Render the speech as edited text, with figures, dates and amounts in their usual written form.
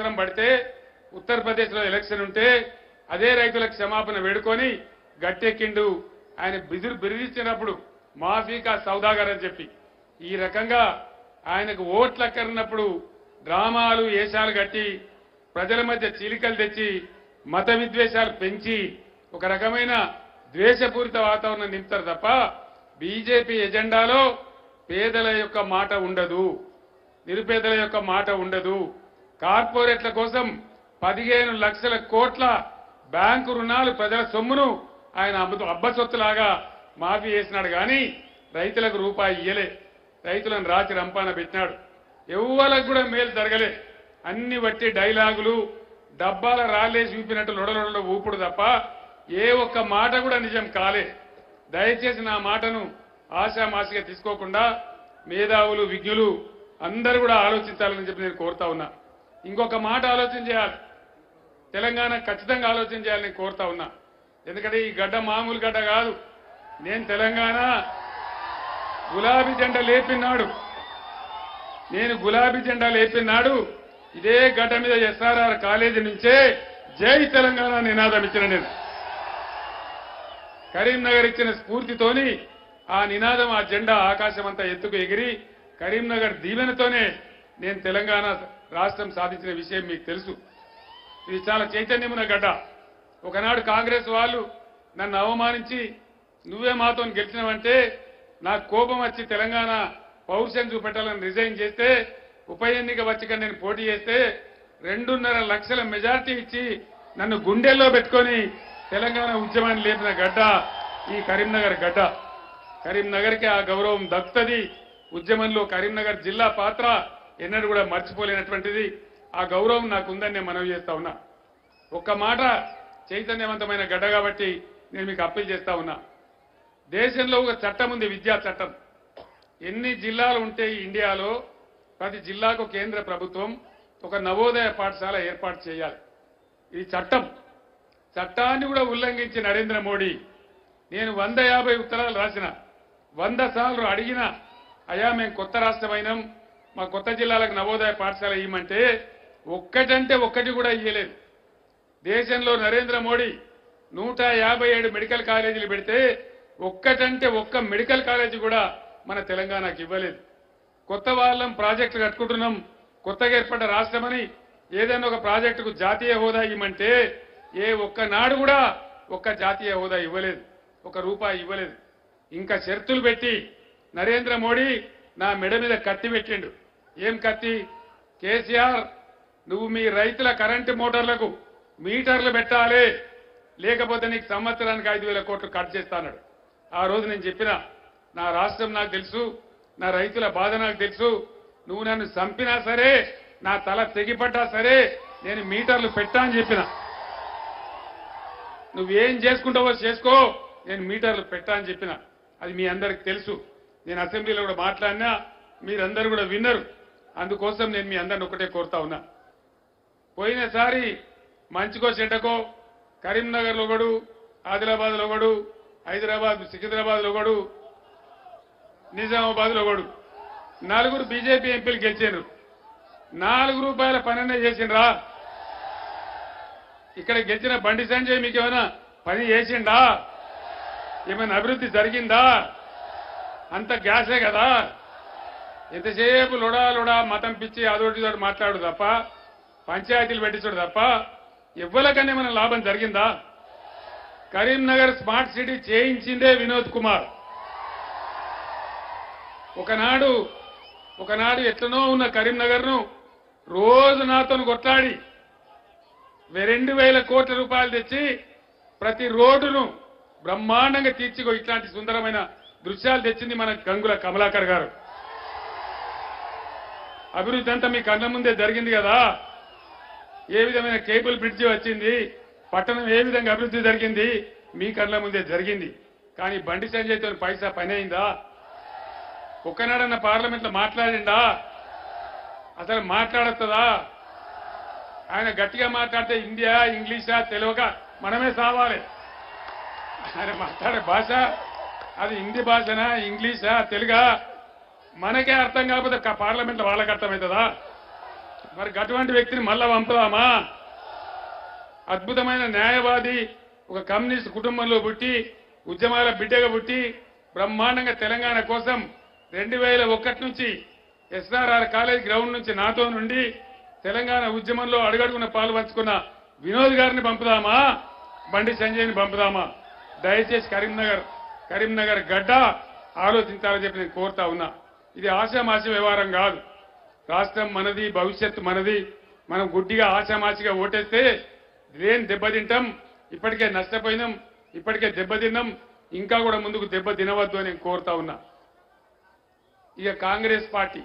అవసరం పడితే ఉత్తరప్రదేశ్లో ఎలక్షన్ ఉంటే అదే రైతులకు క్షమాపణ వేడుకొని గట్టెక్కిండు. ఆయన బిరిదిచ్చినప్పుడు మాఫీకా సౌదాగర్ అని చెప్పి ఈ రకంగా ఆయనకు ఓట్లు అక్కరినప్పుడు డ్రామాలు ఏషాలు కట్టి ప్రజల మధ్య చీలికలు తెచ్చి మత విద్వేషాలు పెంచి ఒక రకమైన ద్వేషపూరిత వాతావరణం నింపుతారు తప్ప బీజేపీ ఎజెండాలో పేదల యొక్క మాట ఉండదు, నిరుపేదల యొక్క మాట ఉండదు. కార్పొరేట్ల కోసం 15 లక్షల కోట్ల బ్యాంకు రుణాలు ప్రజల సొమ్మును ఆయన అబ్బసొత్తులాగా మాఫీ చేసినాడు. కానీ రైతులకు రూపాయి ఇయ్యలే, రైతులను రాచి రంపాన పెట్టినాడు. ఎవ్వలకు కూడా మేలు జరగలే. అన్ని వట్టి డైలాగులు, డబ్బాల రాళ్ళేసి ఊపినట్టు లొడలొడలో ఊపుడు తప్ప ఏ ఒక్క మాట కూడా నిజం కాలే. దయచేసి నా మాటను ఆశామాసిగా తీసుకోకుండా మేధావులు, విజ్ఞులు అందరూ కూడా ఆలోచించాలని చెప్పి నేను కోరుతా ఉన్నా. ఇంకొక మాట ఆలోచన చేయాలి, తెలంగాణ ఖచ్చితంగా ఆలోచన చేయాలని నేను కోరుతా ఉన్నా. ఎందుకంటే ఈ గడ్డ మామూలు గడ్డ కాదు. నేను తెలంగాణ గులాబీ జెండా లేపినాడు, నేను గులాబీ జెండా లేపినాడు ఇదే గడ్డ మీద ఎస్ఆర్ఆర్ కాలేజీ నుంచే జై తెలంగాణ నినాదం ఇచ్చిన నేను. కరీంనగర్ ఇచ్చిన స్ఫూర్తితోని ఆ నినాదం, ఆ జెండా ఆకాశమంతా ఎత్తుకు ఎగిరి కరీంనగర్ దీవెనతోనే నేను తెలంగాణ రాష్ట్రం సాధించిన విషయం మీకు తెలుసు. ఇది చాలా చైతన్యమున్న గడ్డ. ఒకనాడు కాంగ్రెస్ వాళ్ళు నన్ను అవమానించి నువ్వే మాతో గెలిచినవంటే నాకు కోపం వచ్చి తెలంగాణ పౌరుషం చూపెట్టాలని రిజైన్ చేస్తే ఉప ఎన్నిక వచ్చి నేను పోటీ చేస్తే 2.5 లక్షల మెజార్టీ ఇచ్చి నన్ను గుండెల్లో పెట్టుకొని తెలంగాణ ఉద్యమాన్ని లేపిన గడ్డ ఈ కరీంనగర్ గడ్డ. కరీంనగర్కి ఆ గౌరవం దక్కుతుంది. ఉద్యమంలో కరీంనగర్ జిల్లా పాత్ర ఎన్నడూ కూడా మర్చిపోలేనటువంటిది. ఆ గౌరవం నాకు ఉందని నేను మనవి చేస్తా ఉన్నా. ఒక్క మాట, చైతన్యవంతమైన గడ్డ కాబట్టి నేను మీకు అప్పీల్ చేస్తా ఉన్నా. దేశంలో ఒక చట్టం ఉంది, విద్యా చట్టం. ఎన్ని జిల్లాలు ఉంటే ఇండియాలో ప్రతి జిల్లాకు కేంద్ర ప్రభుత్వం ఒక నవోదయ పాఠశాల ఏర్పాటు చేయాలి. ఇది చట్టం. చట్టాన్ని కూడా ఉల్లంఘించి నరేంద్ర మోడీ నేను 150 ఉత్తరాలు రాసిన, 100 సార్లు అడిగినా అయ్యా మేము కొత్త రాష్ట్రమైనాం, మా కొత్త జిల్లాలకు నవోదయ పాఠశాల ఇవ్వమంటే ఒక్కటంటే ఒక్కటి కూడా ఇయ్యలేదు. దేశంలో నరేంద్ర మోడీ 157 మెడికల్ కాలేజీలు పెడితే ఒక్కటంటే ఒక్క మెడికల్ కాలేజీ కూడా మన తెలంగాణకు ఇవ్వలేదు. కొత్త వాళ్ళం ప్రాజెక్టులు కట్టుకుంటున్నాం, కొత్తగా ఏర్పడ్డ రాష్ట్రమని ఏదైనా ఒక ప్రాజెక్టుకు జాతీయ హోదా ఇవ్వమంటే ఏ ఒక్కనాడు కూడా ఒక్క జాతీయ హోదా ఇవ్వలేదు, ఒక రూపాయి ఇవ్వలేదు. ఇంకా షరతులు పెట్టి నరేంద్ర మోడీ నా మెడ మీద కత్తి పెట్టిండు. ఏం కత్తి? కేసీఆర్ నువ్వు మీ రైతుల కరెంటు మోటార్లకు మీటర్లు పెట్టాలి, లేకపోతే నీకు సంవత్సరానికి 5,000 కోట్లు కట్ చేస్తాడు. ఆ రోజు నేను చెప్పిన నా రాష్ట్రం నాకు తెలుసు, నా రైతుల బాధ నాకు తెలుసు, నువ్వు నన్ను చంపినా సరే, నా తల తెగిపడ్డా సరే నేను మీటర్లు పెట్టా అని చెప్పిన. నువ్వేం చేసుకుంటావో చేసుకో, నేను మీటర్లు పెట్టా అని చెప్పిన. అది మీ అందరికి తెలుసు. నేను అసెంబ్లీలో కూడా మాట్లాడినా, మీరందరూ కూడా విన్నరు. అందుకోసం నేను మీ అందరిని ఒకటే కోరుతా ఉన్నా. పోయినసారి మంచికో చెడ్డకో కరీంనగర్లో ఒకడు, ఆదిలాబాద్లో ఒకడు, హైదరాబాద్ సికింద్రాబాద్లో ఒకడు, నిజామాబాద్లో ఒకడు, 4 బీజేపీ ఎంపీలు గెలిచారు. 4 రూపాయల పననే చేసిండ్రా? ఇక్కడ గెలిచిన బండి సంజయ్ మీకు ఏమైనా పని చేసిండా? ఏమైనా అభివృద్ధి జరిగిందా? అంత గ్యాసే కదా. ఎంతసేపు లొడా లొడా మతం పిచ్చి అదొకటి మాట్లాడు తప్ప, పంచాయతీలు పెట్టించడు తప్ప ఎవ్వరికన్నా ఏమైనా లాభం జరిగిందా? కరీంనగర్ స్మార్ట్ సిటీ చేయించిందే వినోద్ కుమార్. ఒకనాడు ఎట్లనో ఉన్న కరీంనగర్ను రోజు నాతో కొట్లాడి 2,000 కోట్ల రూపాయలు తెచ్చి ప్రతి రోడ్డును బ్రహ్మాండంగా తీర్చిగో ఇట్లాంటి సుందరమైన దృశ్యాలు తెచ్చింది మన గంగుల కమలాకర్ గారు. అభివృద్ధి అంతా మీ కళ్ళ ముందే జరిగింది కదా. ఏ విధమైన కేబుల్ బ్రిడ్జి వచ్చింది, పట్టణం ఏ విధంగా అభివృద్ధి జరిగింది మీ కళ్ళ ముందే జరిగింది. కానీ బండి సంజయ్తో పైసా పని అయిందా? ఒక్కనాడన్న పార్లమెంట్ లో మాట్లాడిండా? అసలు మాట్లాడుతుందా? ఆయన గట్టిగా మాట్లాడితే హిందీయా ఇంగ్లీషా తెలుగుగా మనమే సావాలి. ఆయన మాట్లాడే భాష అది హిందీ భాషనా ఇంగ్లీషా తెలుగా మనకే అర్థం కాకపోతే పార్లమెంట్ లో వాళ్ళకి అర్థమవుతుందా? మరి అటువంటి వ్యక్తిని మళ్ళా పంపుదామా? అద్భుతమైన న్యాయవాది, ఒక కమ్యూనిస్ట్ కుటుంబంలో పుట్టి ఉద్యమాల బిడ్డగా పుట్టి బ్రహ్మాండంగా తెలంగాణ కోసం 2001 నుంచి ఎస్ఆర్ఆర్ కాలేజ్ గ్రౌండ్ నుంచి నాతో నుండి తెలంగాణ ఉద్యమంలో అడుగడుగున పాలు పంచుకున్న వినోద్ గారిని పంపుదామా, బండి సంజయ్ని పంపుదామా? దయచేసి కరీంనగర్ గడ్డ ఆలోచించాలని చెప్పి నేను కోరుతా ఉన్నా. ఇది ఆశామాషి వ్యవహారం కాదు. రాష్ట్రం మనది, భవిష్యత్తు మనది. మనం గుడ్డిగా ఆశామాషిగా ఓటేస్తే దేని దెబ్బతింటాం. ఇప్పటికే నష్టపోయినాం, ఇప్పటికే దెబ్బతిన్నాం, ఇంకా కూడా ముందుకు దెబ్బ తినవద్దు అని నేను కోరుతా ఉన్నా. ఇక కాంగ్రెస్ పార్టీ